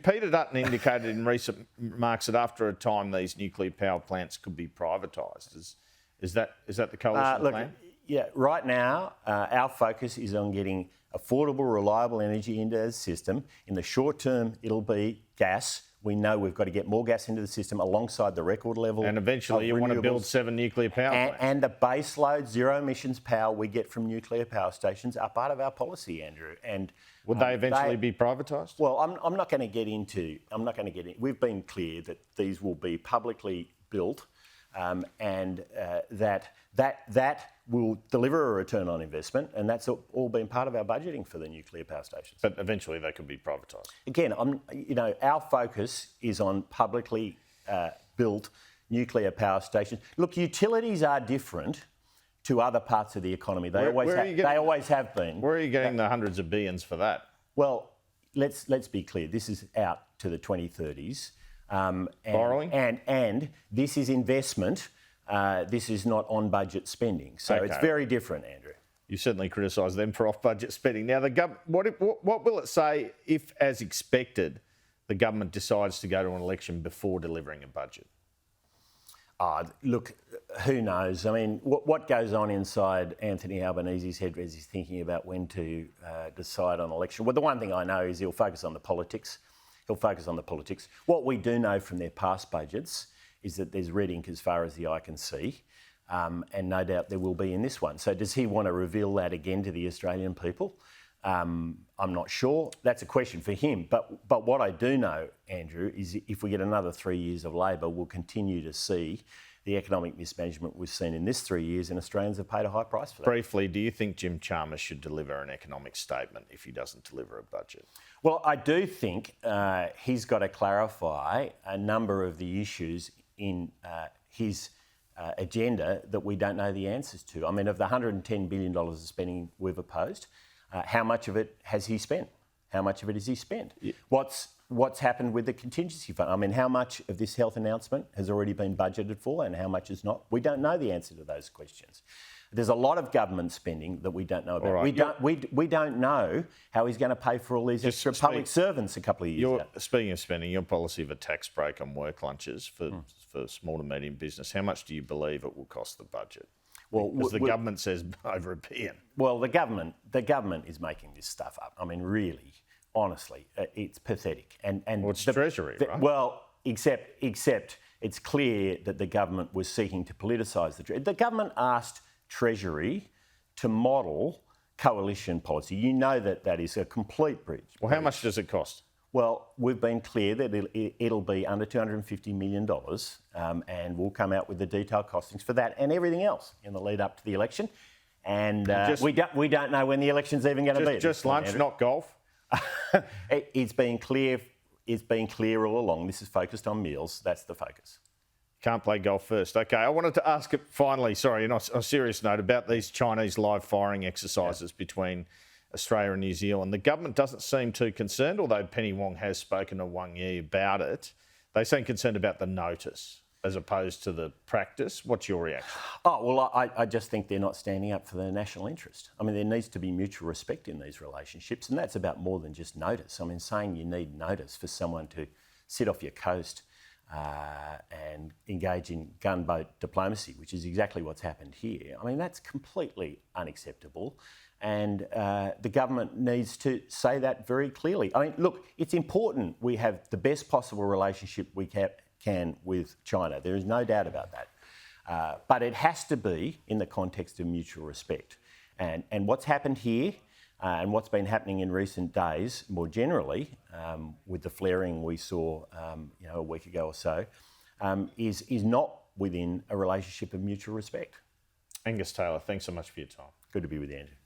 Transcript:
Peter Dutton indicated in recent remarks that after a time these nuclear power plants could be privatised. Is that the coalition plan? Yeah, right now our focus is on getting affordable, reliable energy into the system. In the short term, it'll be gas. We know we've got to get more gas into the system alongside the record level. And eventually you want to build 7 nuclear power plants. And the base load zero emissions power we get from nuclear power stations are part of our policy, Andrew. And would they eventually be privatised? Well, I'm not going to get into. We've been clear that these will be publicly built, and that will deliver a return on investment, and that's all been part of our budgeting for the nuclear power stations. But eventually they could be privatised. Again, our focus is on publicly built nuclear power stations. Look, utilities are different to other parts of the economy. They always have been. Where are you getting the hundreds of billions for that? Well, let's be clear. This is out to the 2030s. Borrowing? And this is investment. This is not on-budget spending. So It's very different, Andrew. You certainly criticise them for off-budget spending. Now, what will it say if, as expected, the government decides to go to an election before delivering a budget? Look, who knows? I mean, what goes on inside Anthony Albanese's head as he's thinking about when to decide on election? Well, the one thing I know is he'll focus on the politics. What we do know from their past budgets is that there's red ink as far as the eye can see, and no doubt there will be in this one. So does he want to reveal that again to the Australian people? I'm not sure. That's a question for him. But what I do know, Andrew, is if we get another 3 years of Labor, we'll continue to see the economic mismanagement we've seen in this 3 years, and Australians have paid a high price for that. Briefly, do you think Jim Chalmers should deliver an economic statement if he doesn't deliver a budget? Well, I do think he's got to clarify a number of the issues in his agenda that we don't know the answers to. I mean, of the $110 billion of spending we've opposed, how much of it has he spent? How much of it has he spent? Yeah. What's happened with the contingency fund? I mean, how much of this health announcement has already been budgeted for and how much is not? We don't know the answer to those questions. There's a lot of government spending that we don't know about. Right. We don't know how he's going to pay for all these extra public servants a couple of years ago. Speaking of spending, your policy of a tax break on work lunches for small to medium business, how much do you believe it will cost the budget? Well, because the government says over $1 billion. Well, the government is making this stuff up. I mean, really, honestly, it's pathetic. And it's Treasury, right? Well, except it's clear that the government was seeking to politicise the Treasury. The government asked Treasury to model coalition policy. You know that is a complete breach. Well, how much does it cost? Well, we've been clear that it'll be under $250 million, and we'll come out with the detailed costings for that and everything else in the lead up to the election. And we don't know when the election's even going to be. Just lunch, Andrew. Not golf? It's been clear all along. This is focused on meals. That's the focus. Can't play golf first. OK, I wanted to ask it finally, on a serious note, about these Chinese live firing exercises between Australia and New Zealand. The government doesn't seem too concerned, although Penny Wong has spoken to Wang Yi about it. They seem concerned about the notice as opposed to the practice. What's your reaction? Oh, well, I just think they're not standing up for their national interest. I mean, there needs to be mutual respect in these relationships, and that's about more than just notice. I mean, saying you need notice for someone to sit off your coast and engage in gunboat diplomacy, which is exactly what's happened here. I mean, that's completely unacceptable. And the government needs to say that very clearly. I mean, look, it's important we have the best possible relationship we can with China. There is no doubt about that. But it has to be in the context of mutual respect. And what's happened here and what's been happening in recent days, more generally, with the flaring we saw a week ago or so, is not within a relationship of mutual respect. Angus Taylor, thanks so much for your time. Good to be with you, Andrew.